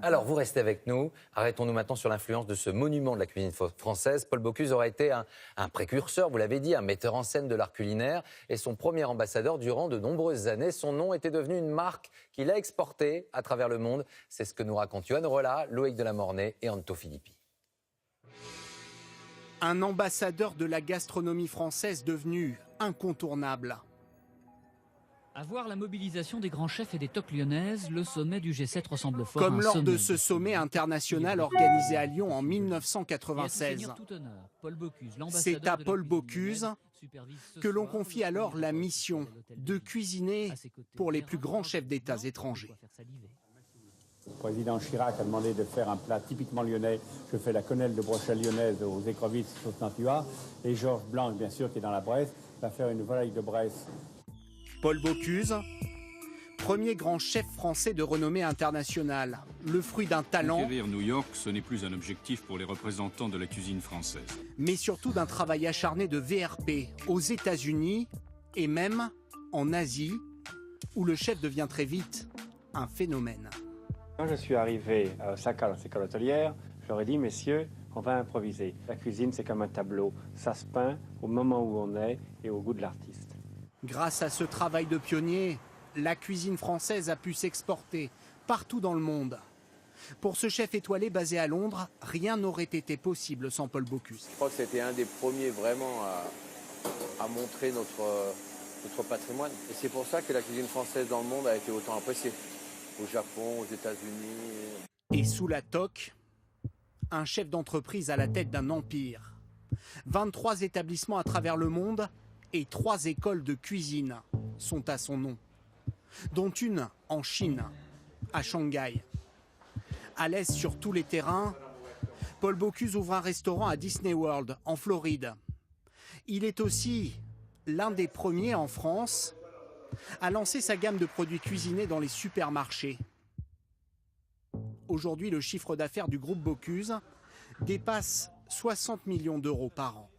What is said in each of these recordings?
Alors, vous restez avec nous. Arrêtons-nous maintenant sur l'influence de ce monument de la cuisine française. Paul Bocuse aurait été un précurseur, vous l'avez dit, un metteur en scène de l'art culinaire et son premier ambassadeur durant de nombreuses années. Son nom était devenu une marque qu'il a exportée à travers le monde. C'est ce que nous racontent Yoann Rolla, Loïc Delamornay et Anto Filippi. Un ambassadeur de la gastronomie française devenu incontournable. À voir la mobilisation des grands chefs et des toques lyonnaises, le sommet du G7 ressemble fort Comme à un lors sommet de ce sommet international organisé à Lyon en 1996. C'est à Paul Bocuse que l'on confie alors la mission de cuisiner pour les plus grands chefs d'État étrangers. Le président Chirac a demandé de faire un plat typiquement lyonnais. Je fais la quenelle de brochette lyonnaise aux écrevisses sauce Nantua. Et Georges Blanc, bien sûr, qui est dans la Bresse, va faire une volaille de Bresse. Paul Bocuse, premier grand chef français de renommée internationale, le fruit d'un talent, Conquérir New York, ce n'est plus un objectif pour les représentants de la cuisine française. mais surtout d'un travail acharné de VRP aux États-Unis et même en Asie, où le chef devient très vite un phénomène. Quand je suis arrivé à Osaka, dans cette école hôtelière, j'aurais dit, messieurs, on va improviser. La cuisine, c'est comme un tableau. Ça se peint au moment où on est et au goût de l'artiste. Grâce à ce travail de pionnier, la cuisine française a pu s'exporter partout dans le monde. Pour ce chef étoilé basé à Londres, rien n'aurait été possible sans Paul Bocuse. Je crois que c'était un des premiers vraiment à montrer notre patrimoine. Et c'est pour ça que la cuisine française dans le monde a été autant appréciée. Au Japon, aux États-Unis. Et sous la toque, un chef d'entreprise à la tête d'un empire. 23 établissements à travers le monde et 3 écoles de cuisine sont à son nom, dont une en Chine, à Shanghai. À l'aise sur tous les terrains, Paul Bocuse ouvre un restaurant à Disney World, en Floride. Il est aussi l'un des premiers en France à lancer sa gamme de produits cuisinés dans les supermarchés. Aujourd'hui, le chiffre d'affaires du groupe Bocuse dépasse 60 millions d'euros par an.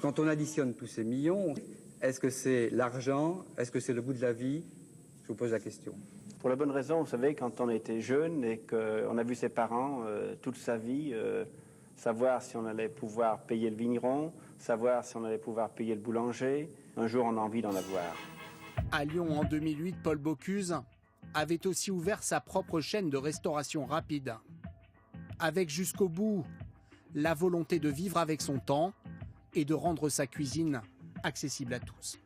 Quand on additionne tous ces millions, est-ce que c'est l'argent? Est-ce que c'est le goût de la vie? Je vous pose la question. Pour la bonne raison, vous savez, quand on était jeune et qu'on a vu ses parents toute sa vie, savoir si on allait pouvoir payer le vigneron, savoir si on allait pouvoir payer le boulanger, un jour on a envie d'en avoir. À Lyon, en 2008, Paul Bocuse avait aussi ouvert sa propre chaîne de restauration rapide. Avec jusqu'au bout la volonté de vivre avec son temps et de rendre sa cuisine accessible à tous.